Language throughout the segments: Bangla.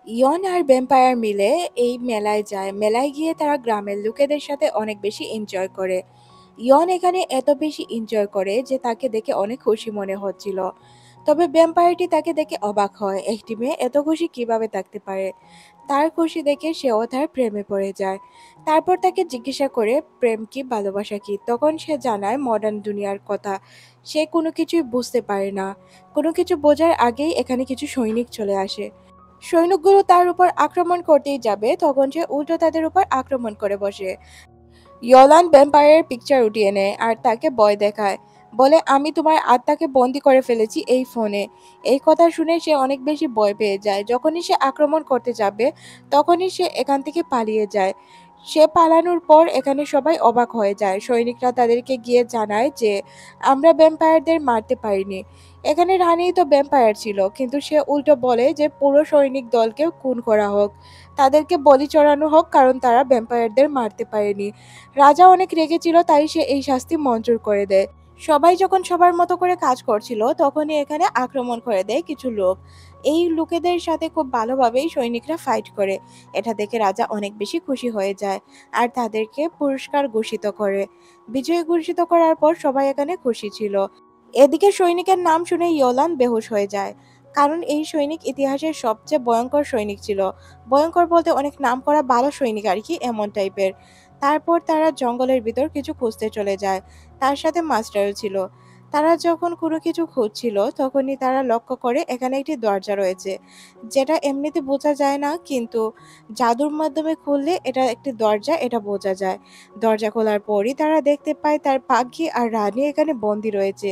ইয়ন আর ভ্যাম্পায়ার মিলে এই মেলায় যায়। মেলায় গিয়ে তারা গ্রামের লোকেদের সাথে অনেক বেশি এনজয় করে। ইয়ন এখানে এত বেশি এনজয় করে যে তাকে দেখে অনেক খুশি মনে হচ্ছিল। তবে ভ্যাম্পায়ারটি তাকে দেখে অবাক হয়, একটি মেয়ে এত খুশি কিভাবে থাকতে পারে। তার খুশি দেখে সেও তার প্রেমে পড়ে যায়। তারপর তাকে জিজ্ঞাসা করে প্রেম কি, ভালোবাসা কি। তখন সে জানায় মডার্ন দুনিয়ার কথা। সে কোনো কিছুই বুঝতে পারে না। কোনো কিছু বোঝার আগেই এখানে কিছু সৈনিক চলে আসে। সৈনিকগুলো তার উপর আক্রমণ করতেই যাবে, তখন সে উল্টো তাদের উপর আক্রমণ করে বসে। ইয়োলান ভ্যাম্পায়ারের পিকচার উঠিয়ে নেয় আর তাকে ভয় দেখায়। বলে, আমি তোমার আত্মাকে বন্দি করে ফেলেছি এই ফোনে। এই কথা শুনে সে অনেক বেশি ভয় পেয়ে যায়। যখনই সে আক্রমণ করতে যাবে তখনই সে এখান থেকে পালিয়ে যায়। সে পালানোর পর এখানে সবাই অবাক হয়ে যায়। সৈনিকরা তাদেরকে গিয়ে জানায় যে আমরা ভ্যাম্পায়ারদের মারতে পারিনি। এখানে রানীই তো ভ্যাম্পায়ার ছিল, কিন্তু সে উল্টো বলে যে পুরো সৈনিক দলকে খুন করা হোক, তাদেরকে বলি চড়ানো হোক, কারণ তারা ভ্যাম্পায়ারদের মারতে পারেনি। রাজা অনেক রেগেছিল, তাই সে এই শাস্তি মঞ্জুর করে দেয়। সবাই যখন সবার মতো করে কাজ করছিল তখনই এখানে আক্রমণ করে দেয় কিছু লোক। এই লোকেদের সাথে খুব ভালোভাবেই সৈনিকরা ফাইট করে। এটা দেখে রাজা অনেক বেশি খুশি হয়ে যায় আর তাদেরকে পুরস্কার ঘোষিত করে। বিজয় ঘোষিত করার পর সবাই এখানে খুশি ছিল। এদিকে সৈনিকের নাম শুনে ইয়োলান বেহুশ হয়ে যায়, কারণ এই সৈনিক ইতিহাসের সবচেয়ে ভয়ঙ্কর সৈনিক ছিল। ভয়ঙ্কর বলতে অনেক নামকরা ভালো সৈনিক আর কি, এমন টাইপের। তারপর তারা জঙ্গলের ভিতর কিছু খুঁজতে চলে যায়। তার সাথে মাস্টারও ছিল। তারা যখন কোনো কিছু খুঁজছিল তখনই তারা লক্ষ্য করে এখানে একটি দরজা রয়েছে, যেটা এমনিতে বোঝা যায় না, কিন্তু জাদুর মাধ্যমে খুললে এটা একটি দরজা, এটা বোঝা যায়। দরজা খোলার পরই তারা দেখতে পায় তার পাখি আর রানী এখানে বন্দি রয়েছে।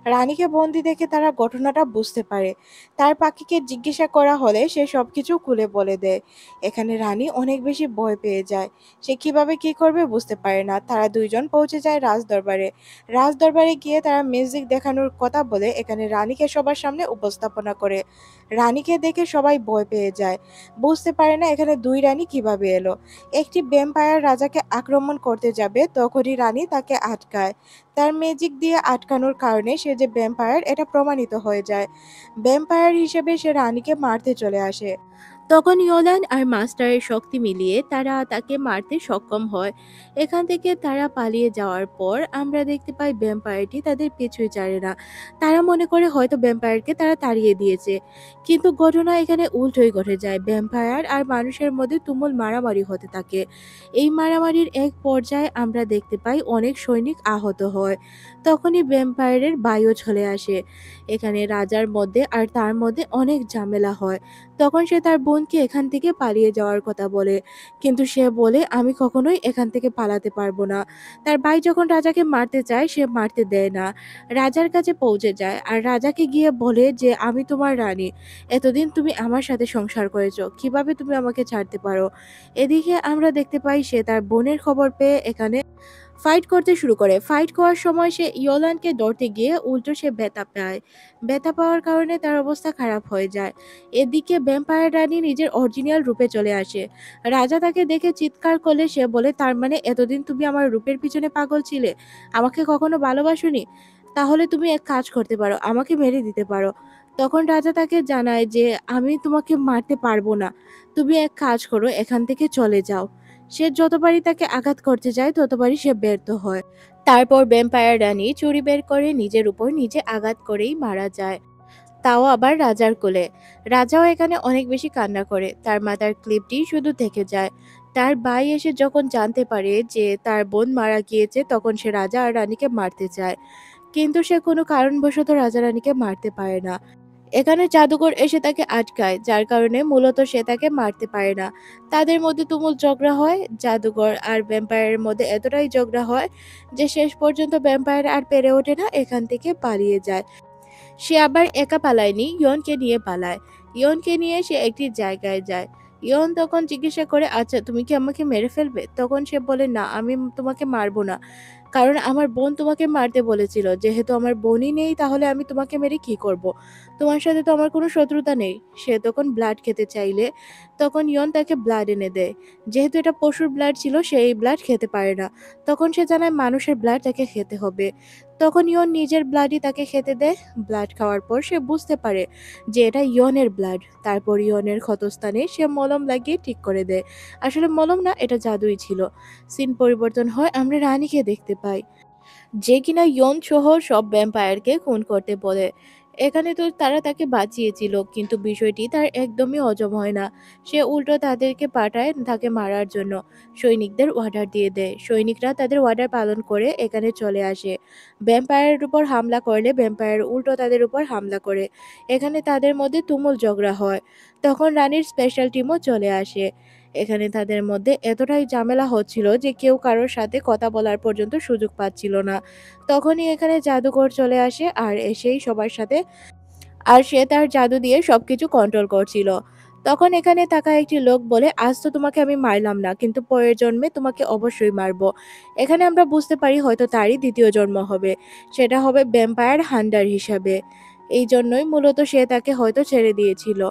রানীকে বন্দি দেখে তারা ঘটনাটা বুঝতে পারে। তার পাখিকে জিজ্ঞাসা করা হলে সে সবকিছু খুলে বলে দেয়। এখানে রানী অনেক বেশি ভয় পেয়ে যায়। সে কিভাবে কি করবে বুঝতে পারে না। তারা দুইজন পৌঁছে যায় রাজদরবারে। রাজদরবারে গিয়ে তারা মিউজিক দেখানোর কথা বলে এখানে রানীকে সবার সামনে উপস্থাপনা করে। রানীকে দেখে সবাই ভয় পেয়ে যায়। বুঝতে পারে না এখানে দুই রানী কিভাবে এলো। একটি ভ্যাম্পায়ার রাজাকে আক্রমণ করতে যাবে তখনই রানী তাকে আটকায়। তার ম্যাজিক দিয়ে আটকানোর কারণে সে যে ভ্যাম্পায়ার এটা প্রমাণিত হয়ে যায়। ভ্যাম্পায়ার হিসেবে সে রানীকে মারতে চলে আসে। তখন ইয়োলান আর মাস্টারের শক্তি মিলিয়ে তারা তাকে মারতে সক্ষম হয়। এখান থেকে তারা পালিয়ে যাওয়ার পর আমরা দেখতে পাই ভ্যাম্পায়ারটি তাদের পিছুই ছাড়ে না। তারা মনে করে হয়তো ভ্যাম্পায়ারকে তারা তাড়িয়ে দিয়েছে, কিন্তু ঘটনা এখানে উল্টোই ঘটে যায়। ভ্যাম্পায়ার আর মানুষের মধ্যে তুমুল মারামারি হতে থাকে। এই মারামারির এক পর্যায়ে আমরা দেখতে পাই অনেক সৈনিক আহত হয়। তখনই ভ্যাম্পায়ারের বায়ু চলে আসে। এখানে রাজার মধ্যে আর তার মধ্যে অনেক ঝামেলা হয়। তখন সে তার বোনকে এখান থেকে পালিয়ে যাওয়ার কথা বলে, কিন্তু সে বলে আমি কখনোই এখান থেকে পালাতে পারবো না। তার ভাই যখন রাজাকে মারতে চায় সে মারতে দেয় না। রাজার কাছে পৌঁছে যায় আর রাজাকে গিয়ে বলে যে আমি তোমার রানী, এতদিন তুমি আমার সাথে সংসার করেছো, কিভাবে তুমি আমাকে ছাড়তে পারো। এদিকে আমরা দেখতে পাই সে তার বোনের খবর পেয়ে এখানে ফাইট করতে শুরু করে। ফাইট করার সময় সে ইয়োলানকে ধরতে গিয়ে উল্টো সে ব্যথা পায়। ব্যথা পাওয়ার কারণে তার অবস্থা খারাপ হয়ে যায়। এদিকে ভ্যাম্পায়ার রানী নিজের অরিজিনাল রূপে চলে আসে। রাজা তাকে দেখে চিৎকার করলে সে বলে, তার মানে এতদিন তুমি আমার রূপের পিছনে পাগল ছিলে, আমাকে কখনো ভালোবাসোনি। তাহলে তুমি এক কাজ করতে পারো, আমাকে মেরে দিতে পারো। তখন রাজা তাকে জানায় যে আমি তোমাকে মারতে পারবো না, তুমি এক কাজ করো, এখান থেকে চলে যাও। সে যতবারই তাকে আঘাত করতে যায় ততবারই সে ব্যর্থ হয়। তারপর ভ্যাম্পায়ার রানী ছুরি বের করে নিজের উপর নিজে আঘাত করেই মারা যায়, তাও আবার রাজার কোলে। রাজাও এখানে অনেক বেশি কান্না করে, তার মাথার ক্লিপটি শুধু থেকে যায়। তার ভাই এসে যখন জানতে পারে যে তার বোন মারা গিয়েছে তখন সে রাজা আর রানীকে মারতে চায়, কিন্তু সে কোনো কারণবশত রাজা রানীকে মারতে পারে না। এখানে জাদুকর এসে তাকে আটকায়, যার কারণে মূলত সে তাকে মারতে পারে না। তাদের মধ্যে তুমুল ঝগড়া হয়। জাদুকর আর ভ্যাম্পায়ারের মধ্যে এতটাই ঝগড়া হয় যে শেষ পর্যন্ত ভ্যাম্পায়ার আর পেরে ওঠে না, এখান থেকে পালিয়ে যায়। সে আবার একা পালায়নি, ইয়নকে নিয়ে পালায়। ইয়নকে নিয়ে সে একটি জায়গায় যায়। ইয়ন তখন জিজ্ঞাসা করে, আচ্ছা তুমি কি আমাকে মেরে ফেলবে? তখন সে বলে, না, আমি তোমাকে মারবো না, কারণ আমার বোন তোমাকে মারতে বলেছিল। যেহেতু আমার বোনই নেই তাহলে আমি তোমাকে মেরে কি করব? তোমার সাথে তো আমার কোনো শত্রুতা নেই। সে তখন ব্লাড খেতে চাইলে তখন ইয়ন তাকে ব্লাড এনে দেয়। যেহেতু এটা পশুর ব্লাড ছিল সে এই ব্লাড খেতে পারে না। তখন সে জানায় মানুষের ব্লাড তাকে খেতে হবে। তখন ইয়ন নিজের ব্লাডই তাকে খেতে দেয়। ব্লাড খাওয়ার পর সে বুঝতে পারে যে এটা ইয়নের ব্লাড। তারপর ইয়নের ক্ষতস্থানে সে মলম লাগিয়ে ঠিক করে দেয়। আসলে মলম না, এটা জাদুই ছিল। সিন পরিবর্তন হয়, আমরা রানীকে দেখতে পাই, যে কিনা ইয়ন সহ সব ভ্যাম্পায়ারকে খুন করতে বলে। এখানে তো তারা তাকে বাঁচিয়েছিল, কিন্তু বিষয়টি তার একদমই হজম হয় না। সে উল্টো তাদেরকে পাঠায় তাকে মারার জন্য। সৈনিকদের অর্ডার দিয়ে দেয়, সৈনিকরা তাদের অর্ডার পালন করে এখানে চলে আসে। ভ্যাম্পায়ারের উপর হামলা করলে ভ্যাম্পায়ার উল্টো তাদের উপর হামলা করে। এখানে তাদের মধ্যে তুমুল ঝগড়া হয়। তখন রানীর স্পেশাল টিমও চলে আসে। এখানে তাদের মধ্যে এতটাই ঝামেলা হচ্ছিল যে কেউ কারোর সাথে কথা বলার পর্যন্ত সুযোগ পাচ্ছিল না। তখনই এখানে জাদুকর চলে আসে আর এসেই সবার সাথে, আর সে তার জাদু দিয়ে সবকিছু কন্ট্রোল করছিল। তখন এখানে থাকা একটি লোক বলে, আজ তো তোমাকে আমি মারলাম না, কিন্তু পরের জন্মে তোমাকে অবশ্যই মারবো। এখানে আমরা বুঝতে পারি হয়তো তারই দ্বিতীয় জন্ম হবে, সেটা হবে ভ্যাম্পায়ার হান্টার হিসাবে। এই জন্যই মূলত সে তাকে হয়তো ছেড়ে দিয়েছিল।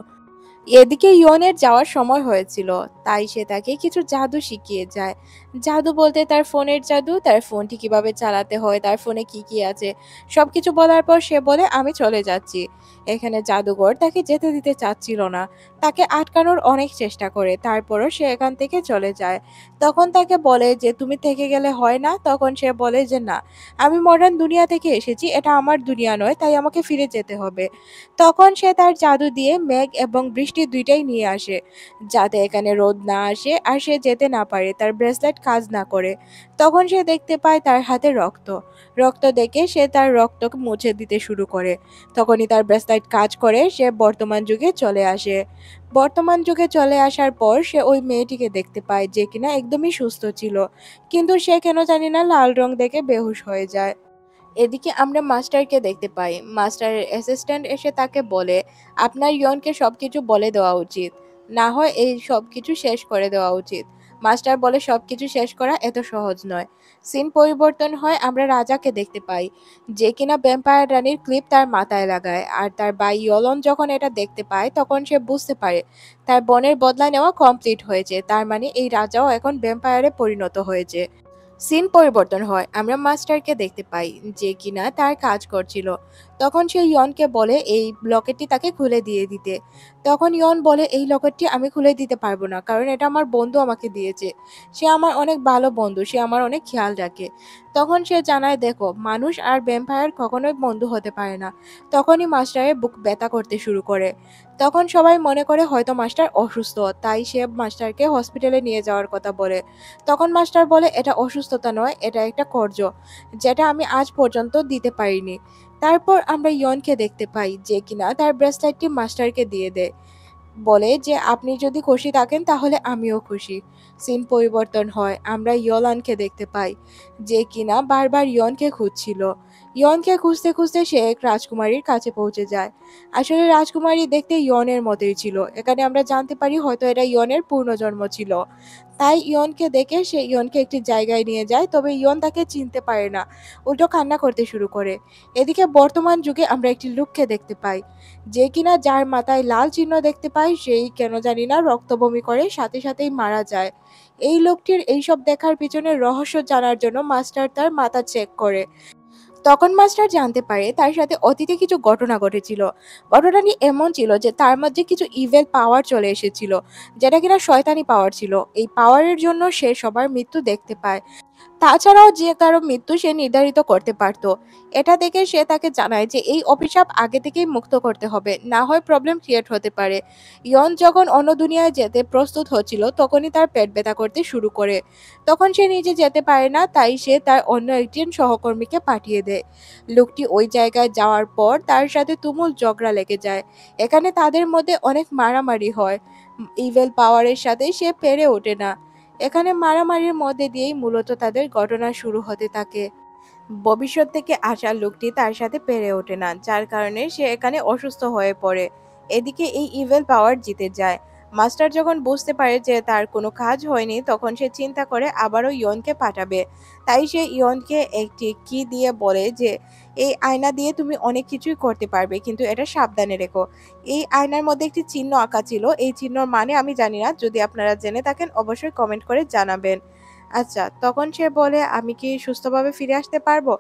এদিকে ইয়নের যাওয়ার সময় হয়েছিল, তাই সে তাকে কিছু জাদু শিখিয়ে যায়। জাদু বলতে তার ফোনের জাদু, তার ফোনটি কিভাবে চালাতে হয়, তার ফোনে কি কি আছে সবকিছু বলার পর সে বলে, আমি চলে যাচ্ছি। এখানে জাদুঘর তাকে যেতে দিতে চাচ্ছিল না, তাকে আটকানোর অনেক চেষ্টা করে, তারপরও সে এখান থেকে চলে যায়। তখন তাকে বলে যে তুমি থেকে গেলে হয় না, তখন সে বলে যে না, আমি মডার্ন দুনিয়া থেকে এসেছি, এটা আমার দুনিয়া নয়, তাই আমাকে ফিরে যেতে হবে। তখন সে তার জাদু দিয়ে মেঘ এবং বৃষ্টি দুইটাই নিয়ে আসে, যাতে এখানে রোদ না আসে আর সে যেতে না পারে, তার ব্রেসলেট কাজ না করে। তখন সে দেখতে পায় তার হাতে রক্ত। রক্ত দেখে সে তার রক্তকে মুছে দিতে শুরু করে। তখনই তার ব্রেসলেট কাজ করে, সে বর্তমান যুগে চলে আসে। বর্তমান যুগে চলে আসার পর সে ওই মেয়েটিকে দেখতে পায়, যে কিনা একদমই সুস্থ ছিল, কিন্তু সে কেন জানি না লাল রং দেখে বেহুশ হয়ে যায়। এদিকে আমরা মাস্টারকে দেখতে পাই। মাস্টারের অ্যাসিস্ট্যান্ট এসে তাকে বলে, আপনার ইয়নকে সবকিছু বলে দেওয়া উচিত, না হয় এই সবকিছু শেষ করে দেওয়া উচিত। মাস্টার বলে সবকিছু শেষ করা এত সহজ নয়। সিন পরিবর্তন হয়, আমরা রাজাকে দেখতে পাই, যে কিনা ভ্যাম্পায়ার রানীর ক্লিপ তার মাথায় লাগায়। আর তার ভাই ইয়লন যখন এটা দেখতে পায় তখন সে বুঝতে পারে তার বোনের বদলা নেওয়া কমপ্লিট হয়েছে, তার মানে এই রাজাও এখন ভ্যাম্পায়ারে পরিণত হয়েছে। সিন পরিবর্তন হয়, আমরা মাস্টারকে দেখতে পাই, যে কিনা তার কাজ করছিল। তখন সে ইয়নকে বলে এই লকেটটি তাকে খুলে দিয়ে দিতে। তখন ইয়ন বলে, এই লকেটটি আমি খুলে দিতে পারবো না, কারণ এটা আমার বন্ধু আমাকে দিয়েছে। সে আমার অনেক ভালো বন্ধু, সে আমার অনেক খেয়াল রাখে। তখন সে জানায়, দেখো, মানুষ আর ভ্যাম্পায়ার কখনোই বন্ধু হতে পারে না। তখনই মাস্টারের বুক ব্যথা করতে শুরু করে। তখন সবাই মনে করে হয়তো মাস্টার অসুস্থ, তাই সে মাস্টারকে হসপিটালে নিয়ে যাওয়ার কথা বলে। তখন মাস্টার বলে, এটা অসুস্থতা নয়, এটা একটা কর্জ, যেটা আমি আজ পর্যন্ত দিতে পারিনি। তারপর আমরা ইয়নকে দেখতে পাই, যে কিনা তার ব্রেসলেটটি মাস্টারকে দিয়ে দেয়, বলে যে আপনি যদি খুশি থাকেন তাহলে আমিও খুশি। সিন পরিবর্তন হয়, আমরা ইয়লানকে দেখতে পাই, যে কিনা বারবার ইয়নকে খুঁজছিল। ইয়নকে খুঁজতে খুঁজতে সে এক রাজকুমারীর কাছে পৌঁছে যায়। আসলে রাজকুমারী দেখতে ইয়নের মতোই ছিল। এখানে আমরা জানতে পারি হয়তো এটা ইয়নের পূর্ণজন্ম ছিল। তাই ইয়নকে দেখে সে ইয়নকে একটি জায়গায় নিয়ে যায়, তবে ইয়ন তাকে চিনতে পারে না, উল্টো কান্না করতে শুরু করে। এদিকে বর্তমান যুগে আমরা একটি লোককে দেখতে পাই, যে কিনা যার মাথায় লাল চিহ্ন দেখতে পাই, সেই কেন জানি না রক্ত বমি করে সাথে সাথেই মারা যায়। এই লোকটির এইসব দেখার পিছনে রহস্য জানার জন্য মাস্টার তার মাথা চেক করে। তখন মাস্টার জানতে পারে তার সাথে অতীতে কিছু ঘটনা ঘটেছিল। ঘটনাটি এমন ছিল যে তার মধ্যে কিছু ইভেল পাওয়ার চলে এসেছিল, যেটা কিনা শয়তানি পাওয়ার ছিল। এই পাওয়ারের জন্য সে সবার মৃত্যু দেখতে পায়। তাছাড়াও যে কারো মৃত্যু সে নির্ধারিত করতে পারত। এটা দেখে সে তাকে জানায় যে এই অভিশাপ আগে থেকেই মুক্ত করতে হবে, না হয় প্রবলেম ক্রিয়েট হতে পারে। ইয়ন যখন অন্য দুনিয়ায় যেতে প্রস্তুত হচ্ছিল তখনই তার পেট ব্যথা করতে শুরু করে। তখন সে নিজে যেতে পারে না, তাই সে তার অন্য একজন সহকর্মীকে পাঠিয়ে দেয়। লোকটি ওই জায়গায় যাওয়ার পর তার সাথে তুমুল ঝগড়া লেগে যায়। এখানে তাদের মধ্যে অনেক মারামারি হয়। ইভেল পাওয়ারের সাথে সে পেরে ওঠে না। এখানে মারামারির মধ্যে দিয়েই মূলত তাদের ঘটনা শুরু হতে থাকে। ভবিষ্যৎ থেকে আসা লোকটি তার সাথে পেরে ওঠে না, যার কারণে সে এখানে অসুস্থ হয়ে পড়ে। এদিকে এই ইভেল পাওয়ার জিতে যায়। মাস্টার যখন বুঝতে পারে যে তার কোনো কাজ হয়নি, তখন সে চিন্তা করে আবারও ইয়নকে পাঠাবে। তাই সে ইয়নকে একটি কি দিয়ে বলে যে এই আয়না দিয়ে তুমি অনেক কিছুই করতে পারবে, কিন্তু এটা সাবধানে রেখো। এই আয়নার মধ্যে একটি চিহ্ন আঁকা ছিল, এই চিহ্নর মানে আমি জানি না, যদি আপনারা জেনে থাকেন অবশ্যই কমেন্ট করে জানাবেন। আচ্ছা, তখন সে বলে, আমি কি সুস্থভাবে ফিরে আসতে পারবো?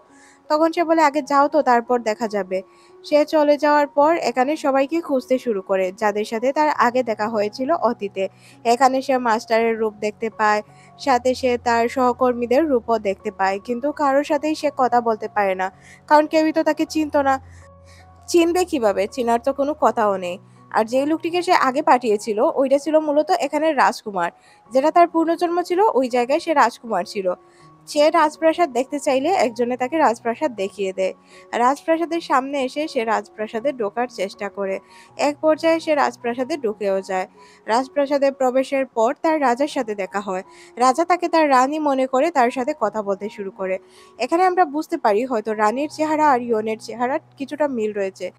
তখন সে বলে, "আগে যাও তো, তারপর দেখা যাবে।" সে চলে যাওয়ার পর এখানে সবাইকে খুঁজতে শুরু করে, যাদের সাথে তার আগে দেখা হয়েছিল অতীতে। এখানে সে মাস্টারের রূপ দেখতে পায়, সাথে সে তার সহকর্মীদের রূপও দেখতে পায়। কিন্তু কারো সাথেই সে কথা বলতে পারে না। কারণ কেউই তো তাকে চিনত না। চিনবে কিভাবে? চিনার তো কোনো কথাও নেই। আর যেই লোকটিকে সে আগে পাঠিয়েছিল, ওইটা ছিল মূলত এখানের রাজকুমার। যেটা তার পূর্বজন্ম ছিল, ওই জায়গায় সে রাজকুমার ছিল। সে রাজপ্রাসাদ দেখতে চাইলে একজনে তাকে রাজপ্রাসাদ দেখিয়ে দেয়। রাজপ্রাসাদের সামনে এসে সে রাজপ্রাসাদে ঢোকার চেষ্টা করে। এক পর্যায়ে সে রাজপ্রাসাদে ঢুকেও যায়। রাজপ্রাসাদে প্রবেশের পর তার রাজার সাথে দেখা হয়। রাজা তাকে তার রানী মনে করে তার সাথে কথা বলতে শুরু করে। এখানে আমরা বুঝতে পারি হয়তো রানীর চেহারা আর ইয়নের চেহারার কিছুটা মিল রয়েছে।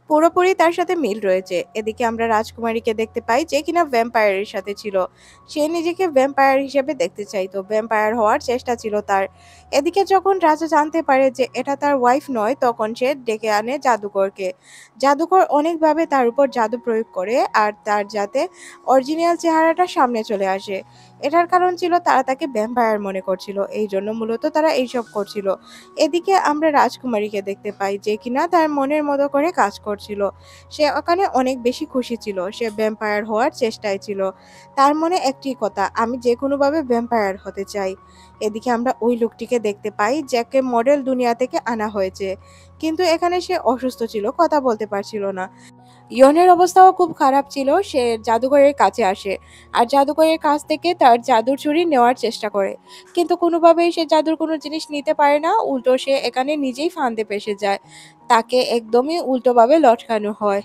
পুরোপুরি তার সাথে মিল রয়েছে। এদিকে আমরা রাজকুমারীকে দেখতে পাই যে কিনা ভ্যাম্পায়ারের সাথে ছিল। সে নিজেকে ভ্যাম্পায়ার হিসেবে দেখতে চাইতো, ভ্যাম্পায়ার হওয়ার চেষ্টা ছিল তার। এদিকে যখন রাজা জানতে পারে যে এটা তার ওয়াইফ নয়, তখন সে ডেকে আনে জাদুকরকে। জাদুকর অনেকভাবে তার উপর জাদু প্রয়োগ করে আর তার যাতে অরিজিনাল চেহারাটা সামনে চলে আসে। এটার কারণ ছিল তারা তাকে ভ্যাম্পায়ার মনে করছিল, এই জন্য মূলত তারা এইসব করছিল। এদিকে আমরা রাজকুমারীকে দেখতে পাই যে কিনা তার মনের মতো করে কাজ করছিল। সে ওখানে অনেক বেশি খুশি ছিল। সে ভ্যাম্পায়ার হওয়ার চেষ্টায় ছিল। তার মনে একটি কথা, আমি যে কোনোভাবে ভ্যাম্পায়ার হতে চাই। এদিকে আমরা ওই লোকটিকে দেখতে পাই যাকে মডেল দুনিয়া থেকে আনা হয়েছে। কিন্তু এখানে সে অসুস্থ ছিল, কথা বলতে পারছিল না। ইয়নের অবস্থাও খুব খারাপ ছিল। সে জাদুকরের কাছে আসে আর জাদুকরের কাছ থেকে তার জাদুর ছুরি নেওয়ার চেষ্টা করে। কিন্তু কোনোভাবেই সে জাদুর কোনো জিনিস নিতে পারে না। উল্টো সে এখানে নিজেই ফাঁদে ফেঁসে যায়। তাকে একদমই উল্টোভাবে লটকানো হয়।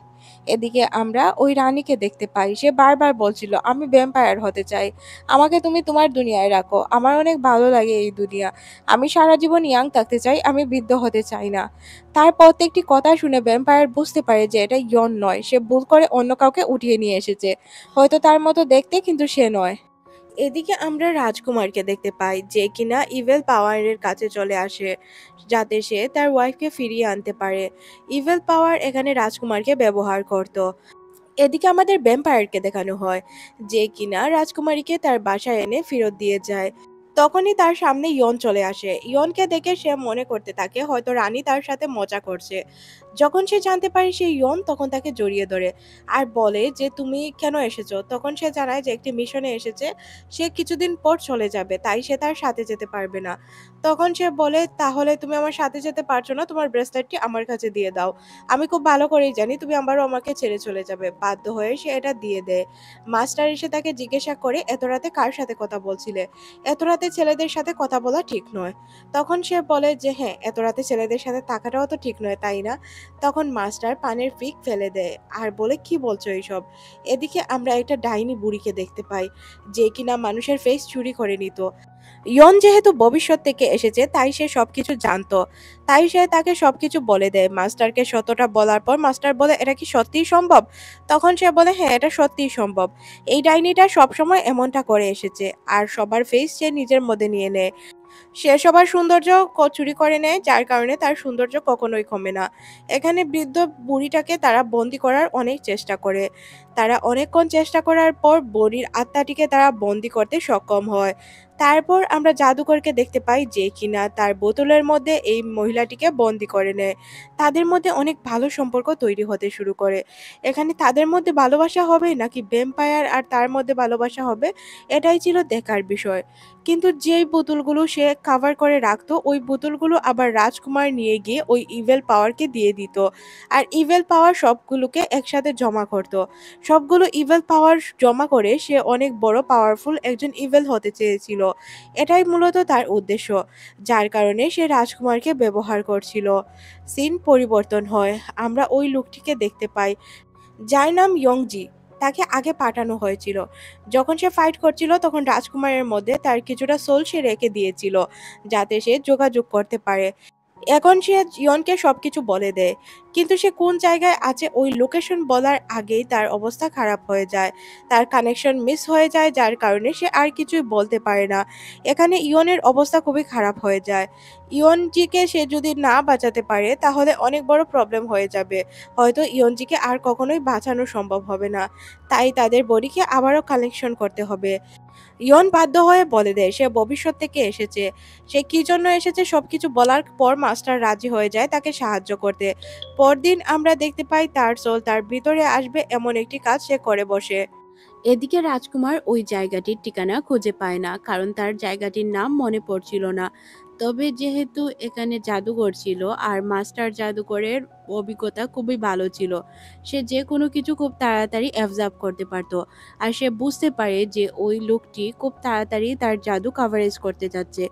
এদিকে আমরা ওই রানীকে দেখতে পাই। সে বারবার বলছিল, "আমি ভ্যাম্পায়ার হতে চাই। আমাকে তুমি তোমার দুনিয়ায় রাখো। আমার অনেক ভালো লাগে এই দুনিয়া। আমি সারা জীবন ইয়াং থাকতে চাই। আমি বৃদ্ধ হতে চাই না।" তার প্রত্যেকটি কথা শুনে ভ্যাম্পায়ার বুঝতে পারে যে এটা ইয়ন নয়। সে ভুল করে অন্য কাউকে উঠিয়ে নিয়ে এসেছে। হয়তো তার মতো দেখতে, কিন্তু সে নয়। এদিকে আমরা রাজকুমারকে দেখতে পাই যে কিনা ইভেল পাওয়ারের কাছে চলে আসে, যাতে সে তার ওয়াইফকে ফিরিয়ে আনতে পারে। ইভেল পাওয়ার এখানে রাজকুমারকে ব্যবহার করত। এদিকে আমাদের ভ্যাম্পায়ারকে দেখানো হয় যে কিনা রাজকুমারীকে তার বাসায় এনে ফেরত দিয়ে যায়। তখনই তার সামনে ইয়ন চলে আসে। ইয়নকে দেখে সে মনে করতে থাকে হয়তো রানী তার সাথে মজা করছে। যখন সে জানতে পারে সে ইয়ন, তখন তাকে জড়িয়ে ধরে আর বলে যে, "তুমি কেন এসেছো?" তখন সে জানায় যে একটি মিশনে এসেছে। সে কিছুদিন পর চলে যাবে, তাই সে তার সাথে যেতে পারবে না। তখন সে বলে, "তাহলে তুমি আমার সাথে যেতে পারছো না, তোমার ব্রেসলেটটি আমার কাছে দিয়ে দাও। আমি খুব ভালো করেই জানি তুমি আবারও আমাকে ছেড়ে চলে যাবে।" বাধ্য হয়ে সে এটা দিয়ে দেয়। মাস্টার এসে তাকে জিজ্ঞাসা করে, "এত রাতে কার সাথে কথা বলছিলে? এত রাতে ছেলেদের সাথে কথা বলা ঠিক নয়।" তখন সে বলে যে, "হ্যাঁ, এত রাতে ছেলেদের সাথে থাকাটাও তো ঠিক নয়, তাই না?" তখন মাস্টার পানের ফিক ফেলে দেয় আর বলে, "কি বলছো এইসব?" এদিকে আমরা একটা ডাইনি বুড়িকে দেখতে পাই যে কিনা মানুষের ফেস চুরি করে নিত। ইয়ন যেহেতু ভবিষ্যৎ থেকে এসেছে, তাই সে সবকিছু জানতো। তাই সে তাকে সবকিছু বলে দেয়। মাস্টারকে সত্যটা বলার পর মাস্টার বলে, "এটা কি সত্যিই সম্ভব?" তখন সে বলে, "হ্যাঁ, এটা সত্যিই সম্ভব। এই ডাইনিটা সবসময় এমনটা করে এসেছে আর সবার ফেস সে নিজের মধ্যে নিয়ে নেয়। সে সবার সৌন্দর্য চুরি করে নেয়, যার কারণে তার সৌন্দর্য কখনোই কমে না।" এখানে বৃদ্ধ বুড়িটাকে তারা বন্দি করার অনেক চেষ্টা করে। তারা অনেকক্ষণ চেষ্টা করার পর বুড়ির আত্মাটিকে তারা বন্দি করতে সক্ষম হয়। তারপর আমরা জাদুকরকে দেখতে পাই যে কিনা তার বোতলের মধ্যে এই মহিলাটিকে বন্দি করে নেয়। তাদের মধ্যে অনেক ভালো সম্পর্ক তৈরি হতে শুরু করে। এখানে তাদের মধ্যে ভালোবাসা হবে নাকি ভ্যাম্পায়ার আর তার মধ্যে ভালোবাসা হবে, এটাই ছিল দেখার বিষয়। কিন্তু যেই বোতলগুলো সে কাভার করে রাখতো, ওই বোতলগুলো আবার রাজকুমার নিয়ে গিয়ে ওই ইভেল পাওয়ারকে দিয়ে দিত। আর ইভেল পাওয়ার সবগুলোকে একসাথে জমা করত। সবগুলো ইভেল পাওয়ার জমা করে সে অনেক বড় পাওয়ারফুল একজন ইভেল হতে চেয়েছিল। এটাই মূলত তার উদ্দেশ্য, যার কারণে সে রাজকুমারকে ব্যবহার করছিল। সিন পরিবর্তন হয়। আমরা ওই লোকটিকে দেখতে পাই যার নাম ইয়ংজি। তাকে আগে পাঠানো হয়েছিল। যখন সে ফাইট করছিল তখন রাজকুমারের মধ্যে তার কিছুটা সোল সে রেখে দিয়েছিল, যাতে সে যোগাযোগ করতে পারে। এখন সে ইয়নকে সবকিছু বলে দেয়। কিন্তু সে কোন জায়গায় আছে ওই লোকেশন বলার আগেই তার অবস্থা খারাপ হয়ে যায়। তার কানেকশন মিস হয়ে যায় যার কারণে সে আর কিছুই বলতে পারে না। এখানে ইয়নের অবস্থা খুবই খারাপ হয়ে যায়। ইয়নজিকে সে যদি না বাঁচাতে পারে তাহলে অনেক বড় প্রবলেম হয়ে যাবে। হয়তো ইয়নজিকে আর কখনোই বাঁচানো সম্ভব হবে না। তাই তাদের বডিকে আবারও কালেকশন করতে হবে। ইয়ন বাধ্য হয়ে বলে দেয় সে ভবিষ্যৎ থেকে এসেছে। সে কি জন্য এসেছে সবকিছু বলার পর মাস্টার রাজি হয়ে যায় তাকে সাহায্য করতে। পরদিন আমরা দেখতে পাই তার সোল তার ভিতরে আসবে এমন একটি কাজ সে করে বসে। এদিকে রাজকুমার ওই জায়গাটির ঠিকানা খুঁজে পায় না, কারণ তার জায়গাটির নাম মনে পড়ছিল না। তবে যেহেতু এখানে জাদুঘর ছিল আর মাস্টার জাদুঘরের অভিজ্ঞতা খুবই ভালো ছিল, সে যে কোনো কিছু খুব তাড়াতাড়ি অবজার্ভ করতে পারতো। আর সে বুঝতে পারে যে ওই লোকটি খুব তাড়াতাড়ি তার জাদু কাভারেজ করতে যাচ্ছে।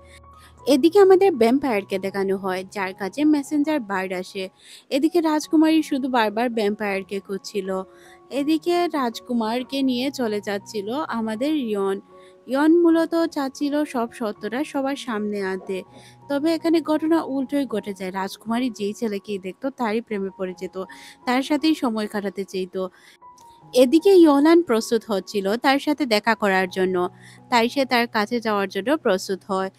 এদিকে আমাদের ভ্যাম্পায়ারকে দেখানো হয় যার কাছে মেসেঞ্জার বার্ড আসে। এদিকে রাজকুমারী শুধু বারবার ভ্যাম্পায়ারকে খুঁজছিল। এদিকে রাজকুমারকে নিয়ে চলে যাচ্ছিল আমাদের ইয়ন। ইয়ন মূলত চাচ্ছিল সব সত্যটা সবার সামনে আনতে। তবে এখানে ঘটনা উল্টোই ঘটে যায়, রাজকুমারী যেই ছেলেকেই দেখতো তারই প্রেমে পড়ে যেত, তার সাথেই সময় কাটাতে চাইতো। এদিকে ইয়োনান প্রস্তুত হচ্ছিল তার সাথে দেখা করার জন্য, তাই সে তার কাছে যাওয়ার জন্য প্রস্তুত হয়।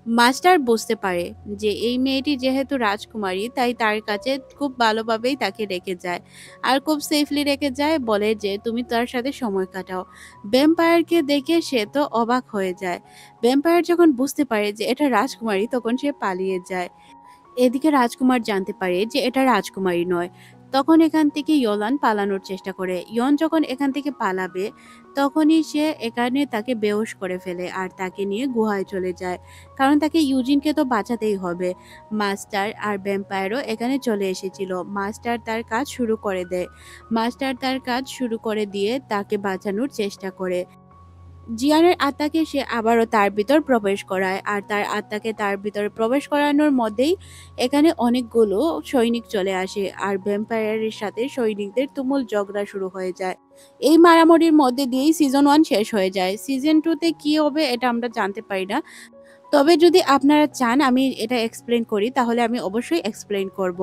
মাস্টার বুঝতে পারে যে এই মেয়েটি যেহেতু রাজকুমারী তাই তার কাছে খুব ভালোভাবেই তাকে রেখে যায় আর খুব সেফলি রেখে যায়, বলে যে তুমি তার সাথে সময় কাটাও। ভ্যাম্পায়ারকে দেখে সে তো অবাক হয়ে যায়। ভ্যাম্পায়ার যখন বুঝতে পারে যে এটা রাজকুমারী তখন সে পালিয়ে যায়। এদিকে রাজকুমার জানতে পারে যে এটা রাজকুমারী নয়। তখন এখান থেকে ইয়োলান পালানোর চেষ্টা করে। ইয়ন যখন এখান থেকে পালাবে তখনই সে এখানে তাকে বেহুশ করে ফেলে আর তাকে নিয়ে গুহায় চলে যায়, কারণ তাকে ইউজিনকে তো বাঁচাতেই হবে। মাস্টার আর ভ্যাম্পায়ারও এখানে চলে এসেছিল। মাস্টার তার কাজ শুরু করে দেয়। মাস্টার তার কাজ শুরু করে দিয়ে তাকে বাঁচানোর চেষ্টা করে। জিয়ানের আত্মাকে সে আবারও তার ভিতর প্রবেশ করায় আর তার আত্মাকে তার ভিতরে প্রবেশ করানোর মধ্যেই এখানে অনেকগুলো সৈনিক চলে আসে আর ভ্যাম্পায়ারের সাথে সৈনিকদের তুমুল ঝগড়া শুরু হয়ে যায়। এই মারামারির মধ্যে দিয়েই সিজন 1 শেষ হয়ে যায়। সিজন 2-তে কি হবে এটা আমরা জানতে পারি না। তবে যদি আপনারা চান আমি এটা এক্সপ্লেন করি তাহলে আমি অবশ্যই এক্সপ্লেন করব।